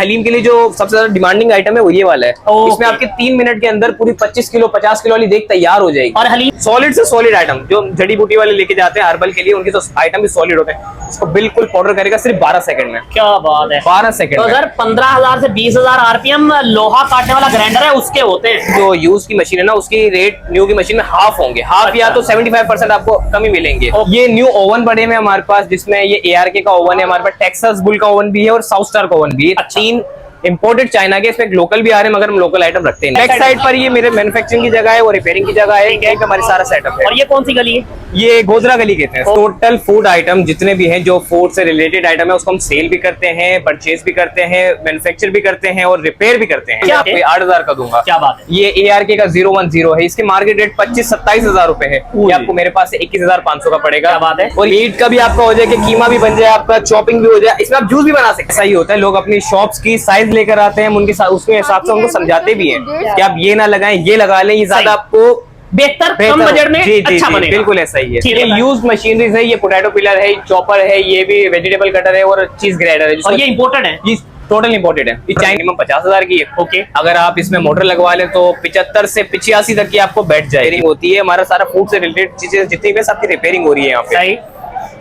हलीम के लिए जो सबसे ज्यादा डिमांडिंग आइटम है वो ये वाला है। इसमें आपके 3 मिनट के अंदर पूरी 25 किलो 50 किलो वाली देग तैयार हो जाएगी। और हलीम सॉलिड से सॉलिड आइटम जो जड़ी बूटी वाले लेके जाते हैं हर्बल के लिए, उनके तो आइटम भी सॉलिड होते हैं। इसको बिल्कुल पाउडर करेगा सिर्फ 12 सेकंड में। क्या बात है, 12 सेकंड। तो सर 15,000 से 20,000 आरपीएम लोहा काटने वाला ग्राइंडर है उसके होते हैं। जो यूज की मशीन है ना उसकी रेट न्यू की मशीन में हाफ होंगे, हाफ या तो 75% आपको कमी मिलेंगे। ये न्यू ओवन पड़े में हमारे पास, जिसमें ये ARK का ओवन है, हमारे पास टेक्सास बुल का ओवन भी है और साउथ स्टार का ओवन भी है। 3 इंपोर्टेड चाइना के, इसमें लोकल भी आ रहे हैं मगर हम लोकल आइटम रखते हैं। नेक्स्ट साइड पर ये मेरे मैन्युफैक्चरिंग की जगह है और रिपेयरिंग की जगह है, यहीं पे हमारी सारा सेटअप है। और ये कौन सी गली है? ये गोदरा गली कहते हैं। टोटल फूड आइटम जितने भी हैं, जो फूड से रिलेटेड आइटम है, उसको हम सेल भी करते हैं, परचेज भी करते हैं, मैन्युफैक्चर भी करते हैं और रिपेयर भी करते हैं। आपको 8,000 का दूंगा। क्या बात है। ये ARK का 010 है, इसकी मार्केट रेट 25-27 हजार रुपए है। ये आपको मेरे पास से 21,500 का पड़ेगा। क्या बात है। और ईट का भी आपका हो जाए कि कीमा भी बन जाए, आपका चॉपिंग भी हो जाए, इसमें आप जूस भी बना सकते हैं। सही होता है, लोग अपनी शॉप्स की साइज लेकर आते हैं, उनके उसके हिसाब से उनको समझाते भी हैं कि आप ये ना लगाएं, ये लगा लें, ये ज्यादा आपको बेहतर कम बजट में अच्छा बनेगा। बिल्कुल ऐसा ही है। ये यूज मशीनरीज है, ये पोटैटो पिलर है, चॉपर है, ये भी वेजिटेबल कटर है और चीज ग्राइंडर है। और ये इम्पोर्टेड है, ये टोटल इम्पोर्टेड है। ये चाइना मिनिमम 50,000 की है। ओके। अगर आप इसमें मोटर लगवा लें तो 75 से 85 तक की आपको बैठ जाए। रिपेयरिंग होती है, हमारा सारा फूड से रिलेटेड चीजें जितनी भी सबकी रिपेयरिंग हो रही है यहाँ पे। सही।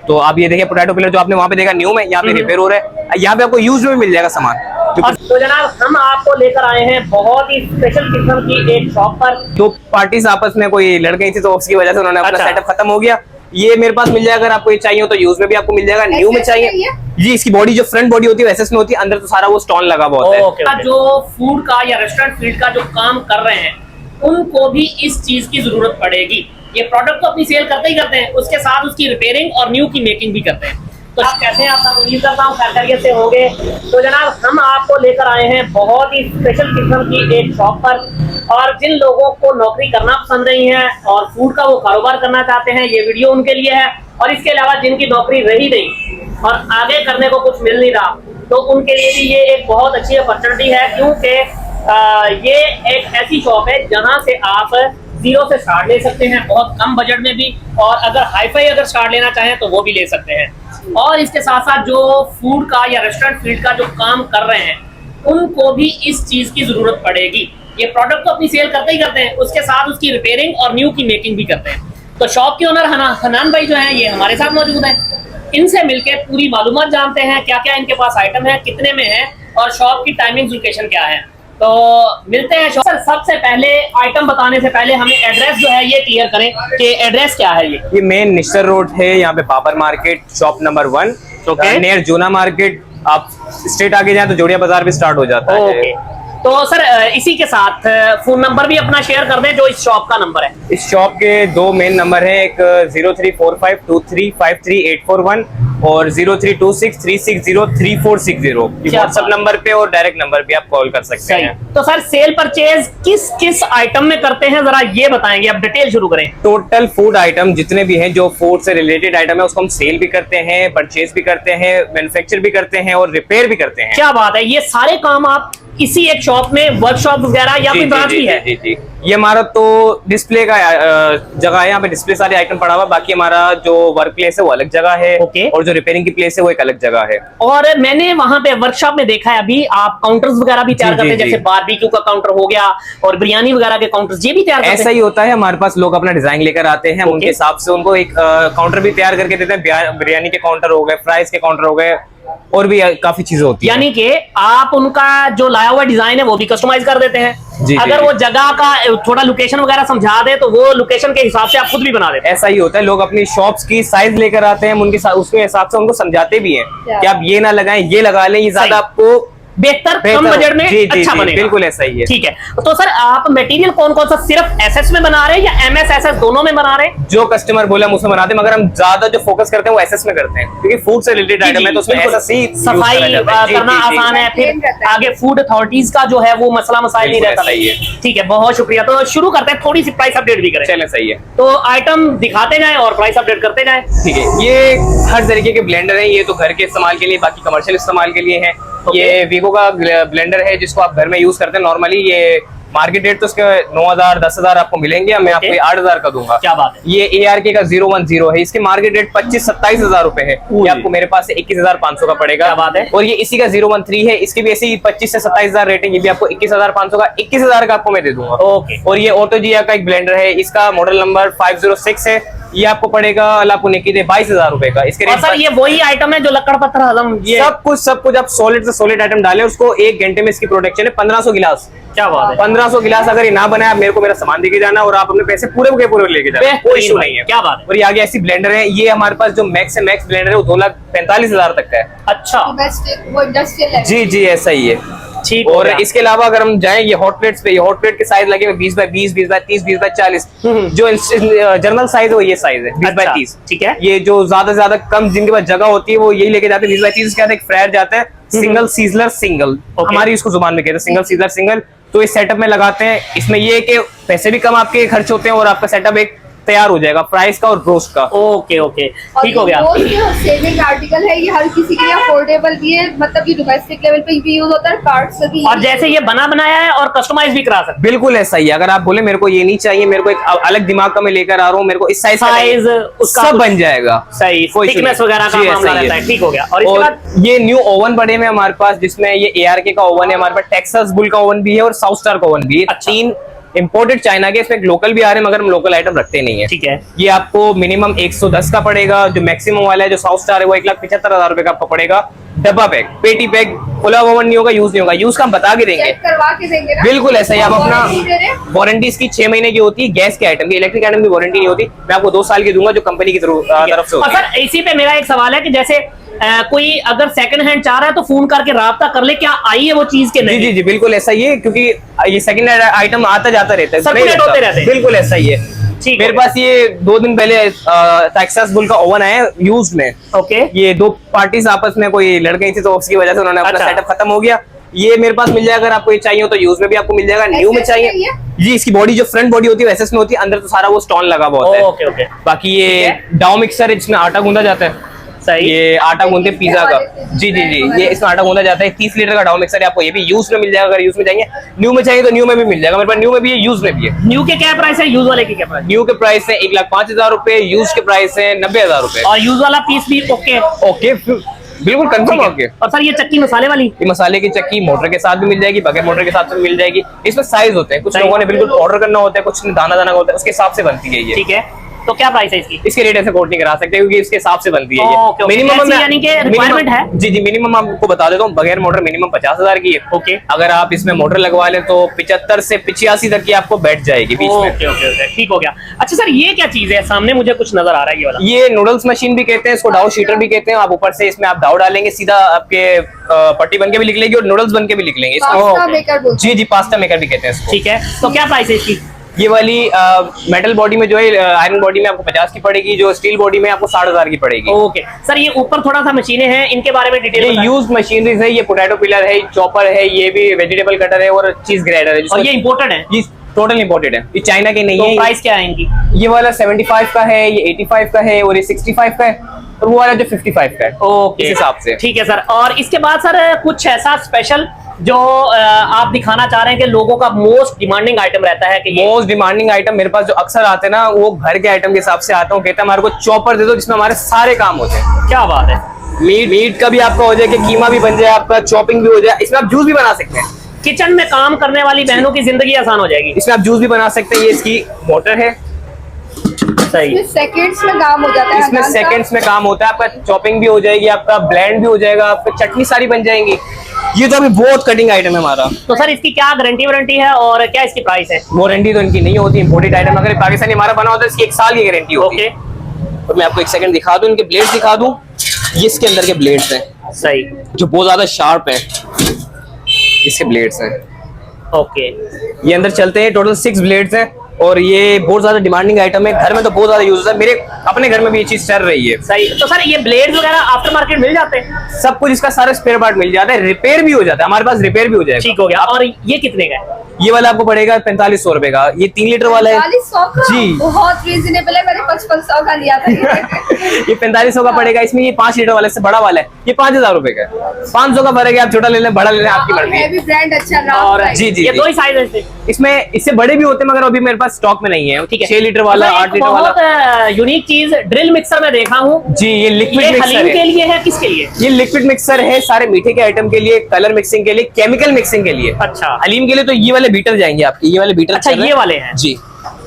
तो आप ये देखिए पोटैटो पिलर जो आपने वहाँ पे देखा न्यू में, यहाँ पे रिपेयर हो रहा है, यहाँ पे आपको यूज में मिल जाएगा सामान। तो जनाब हम आपको लेकर आए हैं बहुत ही स्पेशल किस्म की एक शॉप पर। तो पार्टीज आपस में कोई लड़ गई थी तो उसकी वजह से उन्होंने अपना सेटअप खत्म हो गया। ये मेरे पास मिल जाएगा, अगर आपको ये चाहिए हो तो यूज में भी आपको मिल जाएगा, न्यू में चाहिए जी। इसकी बॉडी जो फ्रंट बॉडी होती है वैसे में होती है, अंदर तो सारा वो स्टोन लगा हुआ होता है। जो फूड का या रेस्टोरेंट फील्ड का जो काम कर रहे हैं उनको भी इस चीज की जरूरत पड़ेगी। ये प्रोडक्ट तो अपनी सेल करते ही करते हैं, उसके साथ उसकी रिपेयरिंग और न्यू की मेकिंग भी करते हैं। तो आप कैसे हैं? आप उम्मीद करता हूँ खैरियत से होंगे। तो जनाब हम आपको लेकर आए हैं बहुत ही स्पेशल किस्म की एक शॉप पर, और जिन लोगों को नौकरी करना पसंद नहीं है और फूड का वो कारोबार करना चाहते हैं, ये वीडियो उनके लिए है। और इसके अलावा जिनकी नौकरी रही नहीं और आगे करने को कुछ मिल नहीं रहा, तो उनके लिए भी ये एक बहुत अच्छी अपॉर्चुनिटी है, क्योंकि ये एक ऐसी शॉप है जहाँ से आप 0 से स्टार्ट ले सकते हैं, बहुत कम बजट में भी, और अगर हाईफाई अगर स्टार्ट लेना चाहें तो वो भी ले सकते हैं। और इसके साथ साथ जो फूड का या रेस्टोरेंट फील्ड का जो काम कर रहे हैं उनको भी इस चीज की जरूरत पड़ेगी। ये प्रोडक्ट तो अपनी सेल करते ही करते हैं, उसके साथ उसकी रिपेयरिंग और न्यू की मेकिंग भी करते हैं। तो शॉप के ओनर हनान भाई जो है ये हमारे साथ मौजूद है। इनसे मिलके पूरी मालूमात जानते हैं, क्या क्या इनके पास आइटम है, कितने में है और शॉप की टाइमिंग लोकेशन क्या है। तो मिलते हैं। सर सबसे पहले आइटम बताने से पहले हमें एड्रेस जो है ये क्लियर करें कि एड्रेस क्या है। ये मेन निश्चर रोड है, यहाँ पे Babar market shop number 1 near Juna market. आप स्ट्रेट आगे जाए तो जोड़िया बाजार भी स्टार्ट हो जाता है। तो सर इसी के साथ फोन नंबर भी अपना शेयर कर दें जो इस शॉप का नंबर है। इस शॉप के 2 मेन नंबर है, एक 0345235341 और 0326360340। व्हाट्सएप नंबर पे और डायरेक्ट नंबर पे आप कॉल कर सकते हैं। तो सर सेल परचेज किस किस आइटम में करते हैं जरा ये बताएंगे, आप डिटेल शुरू करें। टोटल फूड आइटम जितने भी हैं, जो फूड से रिलेटेड आइटम है, उसको हम सेल भी करते हैं, परचेज भी करते हैं, मैन्युफैक्चर भी करते हैं और रिपेयर भी करते हैं। क्या बात है, ये सारे काम आप इसी एक शॉप में, वर्कशॉप वगैरह या कोई ब्रांच भी है? जी। ये हमारा तो डिस्प्ले का जगह है, यहाँ पे डिस्प्ले सारे आइटम पड़ा हुआ, बाकी हमारा जो वर्क प्लेस है वो अलग जगह है। और जो रिपेयरिंग की प्लेस है वो एक अलग जगह है। और मैंने वहां पे वर्कशॉप में देखा है अभी आप काउंटर्स वगैरह भी तैयार करते हैं, जैसे बारबेक्यू का काउंटर हो गया और बिरयानी वगैरह के काउंटर्स, ये भी तैयार करते हैं? ऐसा ही होता है, हमारे पास लोग अपना डिजाइन लेकर आते हैं, उनके हिसाब से उनको एक काउंटर भी तैयार करके देते हैं। बिरयानी के काउंटर हो गए, फ्राइज के काउंटर हो गए और भी काफी चीजें होती है। यानी कि आप उनका जो लाया हुआ डिजाइन है वो भी कस्टमाइज कर देते हैं। अगर वो जगह का थोड़ा लोकेशन वगैरह समझा दे तो वो लोकेशन के हिसाब से आप खुद भी बना देते हैं। ऐसा ही होता है, लोग अपनी शॉप्स की साइज लेकर आते हैं, उनके उसके हिसाब से उनको समझाते भी हैं कि आप ये ना लगाएं, ये लगा लें, ये ज्यादा आपको बेहतर कम बजट में अच्छा बनेगा। बिल्कुल ऐसा ही है। ठीक है। तो सर आप मटेरियल कौन कौन सा सिर्फ एसएस में बना रहे हैं या एमएस एसएस दोनों में बना रहे हैं? जो कस्टमर बोले हम उसमें बनाते हैं, मगर हम ज्यादा जो फोकस करते हैं वो एसएस में करते हैं, क्योंकि फूड से रिलेटेड आइटम है तो उसमें सफाई करना आसान है। फिर आगे फूड अथॉरिटीज का जो है वो मसला मसाइल नहीं रहता। ठीक है, बहुत शुक्रिया। तो शुरू करते हैं, थोड़ी सी प्राइस अपडेट भी करें। चलें, सही है। तो आइटम दिखाते जाएं और प्राइस अपडेट करते जाएं। ठीक है। ये हर तरीके के ब्लेंडर है, ये तो घर के इस्तेमाल के लिए, बाकी कमर्शियल इस्तेमाल के लिए है। ये वीगो का ब्लेंडर है जिसको आप घर में यूज करते हैं नॉर्मली। ये मार्केट रेट तो इसके 9,000 10,000 आपको मिलेंगे, मैं आपको 8,000 का दूंगा। क्या बात है। ये ARK का 010 है, इसके मार्केट रेट 25-27,000 रुपए है, ये आपको मेरे पास से 21,500 का पड़ेगा। क्या बात है। और ये इसी का 013 है, इसकी भी ऐसे ही 25 से 27,000 रेट है, ये भी आपको 21,500 का 21,000 का आपको मैं दे दूंगा। ओके। और ये ऑटोजिया का एक ब्लेंडर है, इसका मॉडल नंबर 506 है, ये आपको पड़ेगा अल्लाह पुणे की 22,000 रुपए का। इसके और रेट सर ये वही आइटम है जो लक्कड़ पत्थर हजम, ये सब कुछ आप सॉलिड से सॉलिड आइटम डालें, उसको 1 घंटे में इसकी प्रोडक्शन है 1500 गिलास। क्या बात है। 1500 गिलास अगर ये ना बनाए, आप मेरे को मेरा सामान देके जाना और आप अपने पैसे पूरे के पूरे लेके जाना, कोई इशू नहीं है। क्या बात है। और ये आगे ऐसी ब्लेंडर है, ये हमारे पास जो मैक्स है, मैक्स ब्लेंडर है वो 2,45,000 तक का है। अच्छा वो इंडस्ट्रियल है। जी जी ऐसा ही है। ठीक हो और गया। इसके अलावा अगर हम जाएं ये हॉट प्लेट्स पे, ये हॉट प्लेट के साइज लगे हुए 20x20, 20x30, 20x40। जो जनरल साइज है वो ये साइज है 20x30। ठीक है। ये जो ज्यादा से ज्यादा कम जिनके पास जगह होती है वो यही लेके जाते हैं 20x30। क्या एक फ्रायर जाता है सिंगल सीजलर सिंगल, हमारी इसको जुबान में कहते हैं सिंगल सीजलर सिंगल। तो इस सेटअप में लगाते हैं, इसमें ये है कि पैसे भी कम आपके खर्च होते हैं और आपका सेटअप एक तैयार हो जाएगा फ्राइज का और रोस्ट का। ओके ओके ठीक हो गया। सेविंग आर्टिकल है, ये हर किसी के लिए अफोर्डेबल भी है, मतलब ये डोमेस्टिक लेवल पे भी यूज होता है, कार्ड से भी। और जैसे ये बना बनाया है और कस्टमाइज भी करा सकते बिल्कुल ऐसा ही है। अगर आप बोले मेरे को ये नहीं चाहिए, मेरे को एक अलग दिमाग का मैं लेकर आ रहा हूँ, मेरे को इस साइज उसका सब कुछ- बन जाएगा। सही थिकनेस वगैरह का मामला रहता है। ठीक हो गया। और इसके बाद ये न्यू ओवन पड़े में हमारे पास, जिसमें ये ARK का ओवन है हमारे पास, टेक्सास बुल का ओवन भी है और साउथ स्टार का ओवन भी है। अच्छा। 3 इंपोर्टेड चाइना के, इसमें लोकल भी आ रहे हैं मगर हम लोकल आइटम रखते नहीं है। ठीक है। ये आपको मिनिमम 110 का पड़ेगा, जो मैक्सिमम वाला है जो साउथ स्टार है वो 1,75,000 रुपए का आपको पड़ेगा। डब्बा पैक, पेटी पैक, खुला ओवन नहीं होगा, यूज नहीं होगा, यूज का हम बता के देंगे। चेक करवा के देंगे ना। बिल्कुल ऐसा ही। आप अपना वारंटी दे रहे हैं? वारंटी इसकी 6 महीने की होती है, गैस के आइटम की, इलेक्ट्रिक आइटम की वारंटी नहीं होती। मैं आपको 2 साल की दूंगा जो कंपनी की तरफ से और होती है। सर इसी पे मेरा एक सवाल है कि जैसे कोई अगर सेकंड हैंड चाह रहा है तो फोन करके राब्ता कर ले, क्या आई है वो चीज के जी नहीं? जी जी बिल्कुल ऐसा ही है, क्योंकि ये सेकंड हैंड आइटम आता जाता रहता है, Circulate नहीं रहता। होते रहते हैं। बिल्कुल ऐसा ही है। ठीक मेरे है। पास ये 2 दिन पहले टेक्सास बुल का ओवन आया यूज में। ओके। ये 2 पार्टीज आपस में कोई लड़ गई थी तो उसकी वजह से उन्होंने अपना अच्छा। सेटअप खत्म हो गया। ये मेरे पास मिल जाएगा, अगर आपको ये चाहिए हो तो यूज में भी आपको मिल जाएगा, न्यू में SS चाहिए में ही जी। इसकी बॉडी जो फ्रंट बॉडी होती है SS में होती है, अंदर तो सारा वो स्टोन लगा हुआ होता है। ओके ओके बाकी ये ठीक डाउ मिक्सर है जिसमें आटा गूंदा जाता है। सही। ये आटा गूंदते पिज्जा का, जी जी जी, ये इसमें आटा गूंदा जाता है। 30 लीटर का डाउ मिक्सर है, आपको ये भी यूज में मिल जाएगा। अगर यूज में चाहिए, न्यू में चाहिए तो न्यू में भी मिल जाएगा मेरे पास, न्यू में भी है, यूज में भी है। न्यू के क्या प्राइस है, यूज वाले की क्या प्राइस? न्यू के प्राइस है 1,05,000 रुपए, यूज के प्राइस है 90,000 रुपए। और यूज वाला पीस भी ओके। ओके बिल्कुल कंफर्म ओके। और सर ये चक्की मसाले वाली ये मसाले की चक्की मोटर के साथ भी मिल जाएगी, बगैर मोटर के साथ भी मिल जाएगी। इसमें साइज होते हैं, कुछ सही। लोगों ने बिल्कुल पाउडर करना होता है, कुछ ने दाना दाना होता है, उसके हिसाब से बनती है ये। ठीक है। तो क्या प्राइस है इसकी? इसके रेट ऐसे कोट नहीं करा सकते क्योंकि इसके हिसाब से बनती है ओके, ये। ओके। मिनिमम कैसी यानी कि requirement है? जी जी मिनिमम आपको बता देता हूँ, बगैर मोटर मिनिमम 50,000 की है। ओके। अगर आप इसमें मोटर लगवा लें तो 75 से 85 तक की आपको बैठ जाएगी बीच में। ओके ओके ओके ठीक हो गया। अच्छा सर ये क्या चीज है, सामने मुझे कुछ नजर आ रहा है ये वाला? ये नूडल्स मशीन भी कहते हैं इसको, डाउ शीटर भी कहते हैं। आप ऊपर से इसमें आप डाउ डालेंगे, सीधा आपके पट्टी बन के भी लिख लेंगे और नूडल्स बन के भी लिख लेंगे इसको। पास्ता मेकर बोलते जी जी पास्ता मेकर भी कहते हैं इसको। ठीक है। तो क्या प्राइस है इसकी? ये वाली मेटल बॉडी में जो है, आयरन बॉडी में आपको 50 की पड़ेगी, जो स्टील बॉडी में आपको 60,000 की पड़ेगी। ओके सर ये ऊपर थोड़ा सा मशीनें हैं, इनके बारे में डिटेल ये बताएं। यूज मशीनरीज है, ये पोटैटो पिलर है, चॉपर है, ये भी वेजिटेबल कटर है और चीज ग्राइंडर है। और ये इम्पोर्टेड है? ये टोटल इंपोर्टेड है, ये चाइना के नहीं तो है। प्राइस क्या है इनकी? ये वाला 75 का है, ये 85 का है और ये 65 का है और वो वाला जो 55 का है। ओके इस हिसाब से। ठीक है सर। और इसके बाद सर कुछ ऐसा स्पेशल जो आप दिखाना चाह रहे हैं कि लोगों का मोस्ट डिमांडिंग आइटम रहता है कि ये मोस्ट डिमांडिंग आइटम मेरे पास जो अक्सर आते हैं ना, वो घर के आइटम के हिसाब से आता हूँ, कहते हैं हमारे को चॉपर दे दो जिसमें हमारे सारे काम होते हैं। क्या बात है। मीट का भी आपका हो जाए कि कीमा भी बन जाए, आपका चॉपिंग भी हो जाए, इसमें आप जूस भी बना सकते हैं। किचन में काम करने वाली बहनों की जिंदगी आसान हो जाएगी। इसमें आप जूस भी बना सकते हैं। ये इसकी मोटर है, सही। हैं। सेकंड्स में काम हो जाता है। इसमें हनान का। सेकंड्स में काम होता है, आपका चॉपिंग भी हो जाएगी, आपका ब्लेंड भी हो जाएगा, आपका चटनी सारी बन जाएंगी। ये तो अभी बहुत कटिंग आइटम है हमारा। तो सर इसकी क्या गारंटी वारंटी है और क्या इसकी प्राइस है? वारंटी तो इनकी नहीं होती, इंपोर्टेड आइटम अगर पाकिस्तानी हमारा बना होता है इसकी 1 साल की गारंटी होती ओके है। और मैं आपको एक सेकंड दिखा दूं, इनके ब्लेड दिखा दूं, ये इसके अंदर के ब्लेड्स हैं सही। जो बहुत ज्यादा शार्प हैं, इसके ब्लेड्स हैं। ओके ये अंदर चलते हैं, टोटल 6 ब्लेड्स हैं और ये बहुत ज्यादा डिमांडिंग आइटम है, घर में तो बहुत ज्यादा यूज है, मेरे अपने घर में भी ये चीज चल रही है। सही। तो सर ये ब्लेड वगैरह आफ्टर मार्केट मिल जाते हैं? सब कुछ इसका सारा स्पेयर पार्ट मिल जाता है, रिपेयर भी हो जाता है, हमारे पास रिपेयर भी हो जाएगा। ठीक हो गया। और ये कितने का है? ये वाला आपको पड़ेगा 4500 रुपए का, ये 3 लीटर वाला है 4500 का? जी। बहुत रीजनेबल है, मैंने 5500 का लिया था। ये 4500 का पड़ेगा। इसमें ये 5 लीटर वाला इससे बड़ा वाला है, ये 5000 रुपए का है। 500 का फर्क है, आप छोटा ले लें बड़ा ले लें, आपकी मर्जी है। हैवी ब्रांड अच्छा रहा। और जी जी ये जी। दो ही साइज है इसमें? इसमें इससे बड़े भी होते हैं मगर अभी मेरे पास स्टॉक में नहीं है। ठीक है। 6 लीटर वाला, 8 लीटर वाला। बहुत यूनिक चीज ड्रिल मिक्सर में देखा हूँ जी, ये लिक्विड ये मिक्सर हलीम के है। लिए है, किसके लिए? ये लिक्विड मिक्सर है सारे मीठे के आइटम के लिए, कलर मिक्सिंग के लिए, केमिकल मिक्सिंग के लिए। अच्छा। हलीम के लिए तो ये वाले बीटर जाएंगे आपके, ये वाले बीटर। अच्छा, ये वाले हैं जी।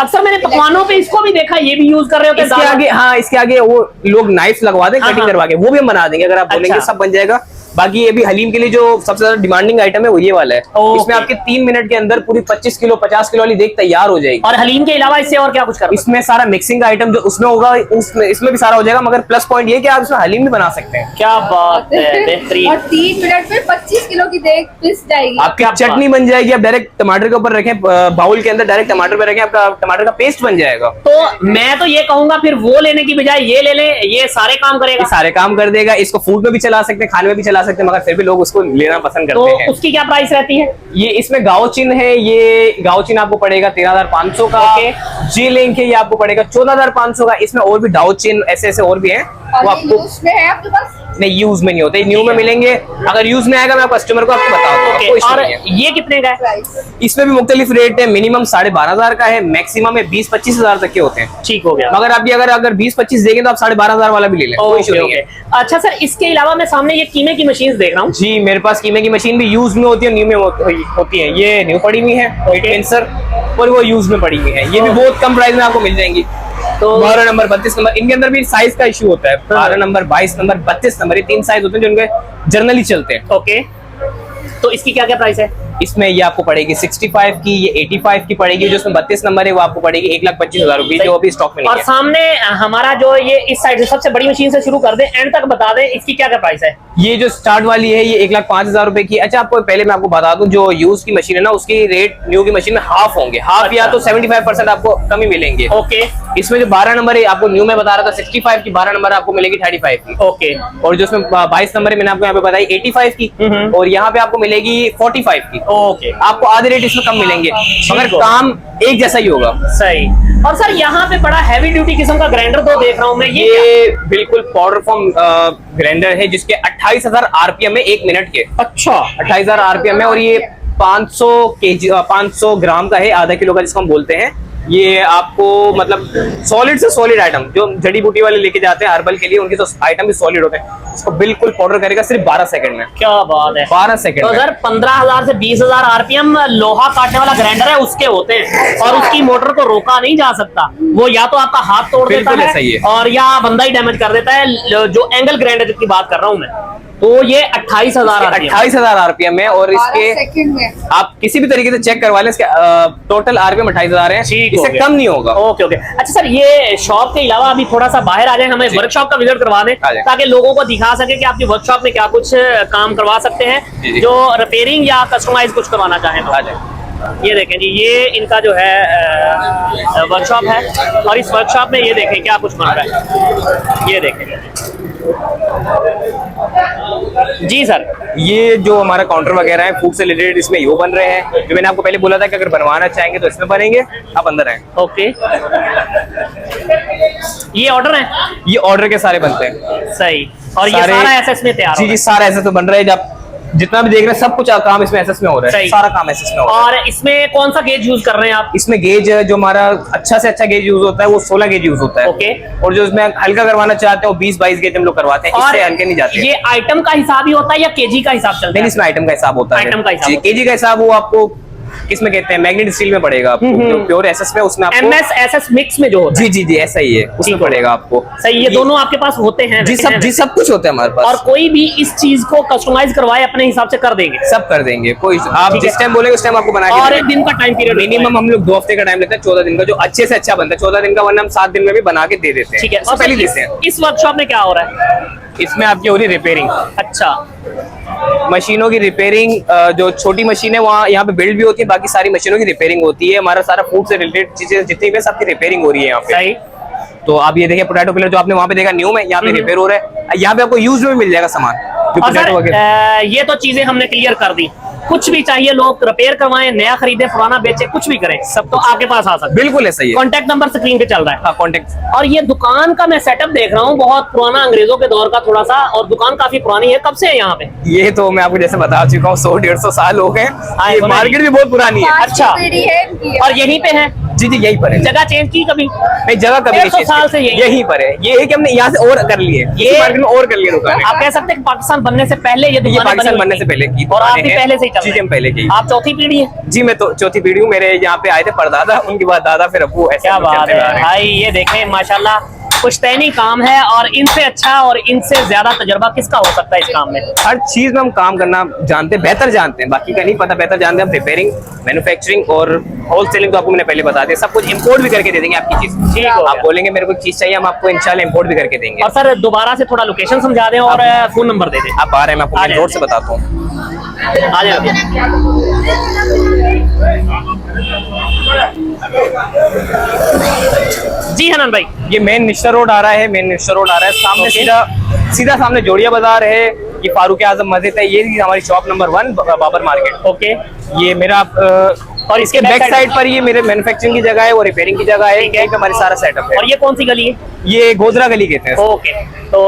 अक्सर मैंने पकवानों पे इसको भी देखा, ये भी यूज कर रहे होते हैं इसके दाल। आगे, हाँ इसके आगे वो लोग नाइफ लगवा दें, हाँ, कटिंग हाँ। करवा के, वो भी हम बना देंगे अगर आप बोलेंगे, अच्छा। सब बन जाएगा। बाकी ये भी हलीम के लिए जो सबसे ज्यादा डिमांडिंग आइटम है वो ये वाला है। ओके। इसमें आपके 3 मिनट के अंदर पूरी 25 किलो 50 किलो वाली देग तैयार हो जाएगी। और हलीम के अलावा इससे और क्या कुछ कर? इसमें सारा मिक्सिंग आइटम जो उसमें होगा उसमें इसमें भी सारा हो जाएगा, मगर प्लस पॉइंट ये कि आप इसमें हलीम भी बना सकते हैं। क्या बात है, बेहतरीन। और 3 मिनट में 25 किलो की देग पिस जाएगी। आपकी क्या चटनी बन जाएगी, आप डायरेक्ट टमाटर के ऊपर रखें, बाउल के अंदर डायरेक्ट टमाटर पे रखें, आपका टमाटर का पेस्ट बन जाएगा। तो मैं तो ये कहूंगा फिर वो लेने की बजाय ये ले लें, ये सारे काम ये करेगा। सारे काम कर देगा। इसको फूड में भी चला सकते हैं, खाने में भी चला सकते हैं, मगर फिर भी लोग उसको लेना पसंद तो करते हैं। उसकी क्या प्राइस रहती है? ये इसमें गाओचिन है, ये गाओचिन आपको पड़ेगा 13,500 का। ओके। जी लिंक है, ये आपको पड़ेगा 14,500 का। इसमें और भी डाउचिन ऐसे ऐसे और भी हैं, और वो ये आपको यूज में है आपके पास? नहीं यूज में नहीं होते, न्यू में मिलेंगे। अगर यूज में आएगा मैं कस्टमर को आपको बताता हूँ, ओके। कोई इशू और नहीं है। ये कितने का है? प्राइस इसमें भी मुख्तलिफ रेट है, मिनिमम 12,500 का है, मैक्सिमम में 20-25 हजार तक के होते हैं। ठीक हो गया। मगर आप ये अगर 20-25 देंगे तो आप 12,500 वाला भी ले लें, कोई इशू ओके नहीं है। ओके। अच्छा सर, इसके अलावा मैं सामने ये कीमे की मशीन देख रहा हूँ। जी, मेरे पास कीमे की मशीन भी यूज में होती है, न्यू में होती है। ये न्यू पड़ी हुई है पिंसर, और वो यूज में पड़ी हुई है। ये भी बहुत कम प्राइस में आपको मिल जाएंगी। तो 12 नंबर 32 नंबर, इनके अंदर भी साइज का इशू होता है। 12 नंबर 22 नंबर 32 नंबर, ये 3 साइज होते हैं जो इनके जर्नली चलते हैं। ओके। तो इसकी क्या क्या प्राइस है? इसमें ये आपको पड़ेगी 65 की, ये 85 की पड़ेगी। जो इसमें 32 नंबर है वो आपको पड़ेगी 1,25,000 रुपए, जो अभी स्टॉक में नहीं और है। सामने हमारा जो ये इस साइड से सबसे बड़ी मशीन से शुरू कर दे, एंड तक बता दें इसकी क्या क्या प्राइस है? ये जो स्टार्ट वाली है ये 1,05,000 रुपए की। अच्छा, आपको पहले मैं आपको बता दूं, जो यूज की मशीन है ना उसकी रेट न्यू की मशीन में हाफ होंगे, हाफ या तो 75% आपको कमी मिलेंगे। ओके इसमें जो 12 नंबर है आपको न्यू में बता रहा था 65 की, 12 नंबर आपको मिलेगी 35 की। ओके। और जो इसमें 22 नंबर है मैंने आपको यहाँ पे बताई 85 की, और यहाँ पे आपको मिलेगी 45 की। ओके। आपको आधे रेट इसमें कम मिलेंगे, मगर हो। काम एक जैसा ही होगा। सही। और सर यहाँ पे बड़ा हैवी ड्यूटी किस्म का ग्राइंडर दो देख रहा हूँ मैं, ये क्या? ये बिल्कुल पाउडर फॉर्म ग्राइंडर है जिसके 28,000 आरपीएम है 1 मिनट के। अच्छा। 28,000 आरपीएम है, और ये 500 केजी 500 ग्राम का है, आधा किलो का जिसको हम बोलते हैं। ये आपको मतलब सॉलिड से सॉलिड आइटम जो जड़ी बूटी वाले लेके जाते हैं हर्बल के लिए, उनके तो आइटम भी सॉलिड होते हैं। इसको बिल्कुल पाउडर करेगा सिर्फ 12 सेकंड में। क्या बात है। 12 सेकंड तो में। सर 15,000 से 20,000 आरपीएम लोहा काटने वाला ग्राइंडर है उसके होते हैं, और उसकी मोटर को रोका नहीं जा सकता। वो या तो आपका हाथ तोड़ देता बिल्कुल है, ऐसा ही है। और या बंदा ही डैमेज कर देता है। जो एंगल ग्राइंडर की बात कर रहा हूँ मैं, तो ये 28,000 आरपीएम। 28,000 आरपीएम है, और 12 इसके सेकंड में आप किसी भी तरीके से चेक करवा लें, इसके टोटल आरपीएम 28,000 है, ठीक हो इससे गया। कम नहीं होगा। Okay okay. अच्छा सर, ये शॉप के अलावा अभी थोड़ा सा बाहर आ जाए, हमें वर्कशॉप का विजिट करवा दें, आ जाए। ताकि लोगों को दिखा सके कि आपकी वर्कशॉप में क्या कुछ काम करवा सकते जी, हैं, जी। जो रिपेयरिंग या कस्टमाइज कुछ करवाना चाहें तो। आ जाए। ये देखें जी, ये इनका जो है वर्कशॉप है, और इस वर्कशॉप में ये देखें क्या कुछ बन रहा है। ये देखें जी सर, ये जो हमारा काउंटर वगैरह है फूड से रिलेटेड, इसमें यो बन रहे हैं। जो मैंने आपको पहले बोला था कि अगर बनवाना चाहेंगे तो इसमें बनेंगे। आप अंदर आए। ओके। ये ऑर्डर है? ये ऑर्डर के सारे बनते हैं। सही। और ये सारे- सारा एसएस में तैयार जी जी, सारा ऐसा तो बन रहा है। जब जितना भी देख रहे हैं सब कुछ काम इसमें एसएस में हो रहा है। सही। सारा काम एसएस में हो रहा है। और इसमें कौन सा गेज यूज कर रहे हैं आप? इसमें गेज जो हमारा अच्छा से अच्छा गेज यूज होता है वो 16 गेज यूज होता है। ओके। और जो इसमें हल्का करवाना चाहते हैं वो 20-22 गेज हम लोग करवाते हैं, और इससे हल्के नहीं जाते। ये आइटम का हिसाब ही होता है या केजी का हिसाब चलता नहीं, है? इसमें आइटम का हिसाब होता है। आइटम का हिसाब जी, होता है। केजी का हिसाब वो आपको किसमें कहते हैं, मैग्नेट स्टील में पड़ेगा आपको। जो प्योर एसएस में उसमें आपको एमएस एसएस मिक्स में जो होता है। जी जी जी ऐसा ही है, उसमें ठीक पड़ेगा आपको। सही। ये दोनों आपके पास होते हैं? जी वैसे हैं? सब कुछ होता है हमारे पास। और कोई भी इस चीज को कस्टमाइज करवाए अपने हिसाब से कर देंगे? सब कर देंगे, कोई आप ठीक है। जिस टाइम बोलेंगे उस टाइम आपको बना के और देंगे। एक दिन का टाइम पीरियड मिनिमम हम लोग 2 हफ्ते का टाइम लेते हैं, 14 दिन का, जो अच्छे से अच्छा बनता है 14 दिन का, वरना हम 7 दिन में भी बना के दे देते हैं। ठीक है। उससे और पहले सर, देते हैं। इस वर्कशॉप में क्या हो रहा है? इसमें आपकी हो रही रिपेयरिंग, अच्छा मशीनों की रिपेयरिंग। जो छोटी मशीन है वहाँ यहाँ पे बिल्ड भी होती है, बाकी सारी मशीनों की रिपेयरिंग होती है। हमारा सारा फूड से रिलेटेड चीजें जितनी भी है सबकी रिपेयरिंग हो रही है यहाँ पे। सही। तो आप ये देखिए पोटैटो पिलर जो आपने वहाँ पे देखा न्यू में, यहाँ पे रिपेयर हो रहा है। यहाँ पे आपको यूज में मिल जाएगा सामान, जो और पोटैटो सर वगैरह। ये तो चीजें हमने क्लियर कर दी, कुछ भी चाहिए लोग रिपेयर करवाएं, नया खरीदे, पुराना बेचे, कुछ भी करें, सब तो आपके पास आ सकते हैं। बिल्कुल ऐसा ही है। कॉन्टैक्ट नंबर स्क्रीन पे चल रहा है। हाँ कॉन्टेक्ट। और ये दुकान का मैं सेटअप देख रहा हूँ, बहुत पुराना अंग्रेजों के दौर का थोड़ा सा, और दुकान काफी पुरानी है। कब से है यहाँ पे? ये तो मैं आपको जैसे बता चुका हूँ 100-150 साल हो गए। हाँ, ये मार्केट भी बहुत पुरानी है। अच्छा। पीढ़ी है इनकी। और यहीं पे है? जी जी यहीं पर है। जगह चेंज की कभी? नहीं जगह कभी नहीं 150 चेंज साल की। से यहीं पर है। ये है कि हमने यहाँ से और कर लिए, ये मार्केट में और कर लिए दुकान। आप कह सकते हैं कि पाकिस्तान बनने से पहले ये दुकानें पाकिस्तान बनी हुई बनने थी। से पहले की और आप भी दुकानें हैं। पहले से ही चल जी रहे हम पहले की। आप चौथी पीढ़ी है? जी मैं तो चौथी पीढ़ी हूँ। मेरे यहाँ पे आए थे परदादा, उनके बाद दादा, फिर अब्बू, ऐसे क्या हम बात चलते है आ रहे हैं। भाई, ये देखें माशाल्लाह पुश्तैनी काम है, और इनसे अच्छा और इनसे ज्यादा तजुर्बा किसका हो सकता है इस काम में? हर चीज में हम काम करना जानते हैं, बेहतर जानते हैं, बाकी का नहीं पता, बेहतर जानते हैं हम। रिपेयरिंग, मैन्युफैक्चरिंग और होलसेलिंग तो आपको मैंने पहले बता दिया। सब कुछ इंपोर्ट भी करके दे देंगे आपकी चीज। ठीक हो आप गया। बोलेंगे मेरे को चीज चाहिए, हम आपको इंशाल्लाह इंपोर्ट भी करके देंगे। और सर दोबारा से थोड़ा लोकेशन समझा दें और फोन नंबर दे दें। आप आ रहे हैं, मैं आपको आ मेन जाए। रोड से बताता हूँ। आ जाए। जी हनन भाई, ये मेन निश्चर रोड आ रहा है, मेन निश्चर रोड आ रहा है सामने। Okay. सीधा सीधा सामने जोड़िया बाजार है, ये फारूक आजम मस्जिद है, ये हमारी shop number 1 Babar market. Okay. ये मेरा और इसके बैक साइड पर ये मेरे मैन्युफैक्चरिंग की जगह है, वो रिपेयरिंग की जगह है, ठीक है। यहीं पे हमारी सारा सेटअप है। और ये कौन सी गली है? ये गोजरा गली कहते हैं। ओके, तो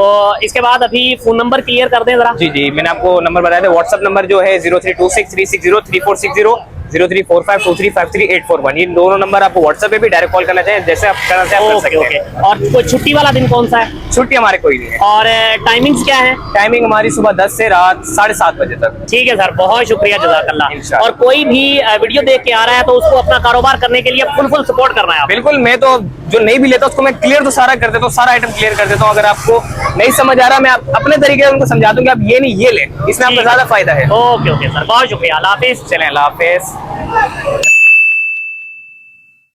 इसके बाद अभी फोन नंबर क्लियर कर दें जरा। जी जी मैंने आपको नंबर बताया था। व्हाट्सएप नंबर जो है 0326360340, 034523538141। ये दोनों नंबर आपको व्हाट्सएप पे भी डायरेक्ट कॉल करना चाहिए, जैसे आप करना चाहें आप कर ओके सकते ओके। हैं। और कोई छुट्टी वाला दिन कौन सा है? छुट्टी हमारे कोई नहीं है। और टाइमिंग्स क्या है? टाइमिंग हमारी सुबह 10 से रात 7:30 बजे तक। ठीक है सर, बहुत शुक्रिया, जज़ाकल्लाह। इंशाअल्लाह। और कोई भी वीडियो देख के आ रहा है तो उसको अपना कारोबार करने के लिए फुल सपोर्ट करना है आप। बिल्कुल, मैं तो जो नहीं भी लेता उसको मैं क्लियर तो सारा कर देता हूँ, सारा आइटम क्लियर कर देता हूँ। अगर आपको नहीं समझ आ रहा मैं अपने तरीके से उनको समझा दूंगा, आप ये नहीं ये लें, इसमें आपको ज्यादा फायदा है। ओके ओके सर, बहुत शुक्रिया, अल्लाह हाफिज। चलें, अल्लाह हाफिज।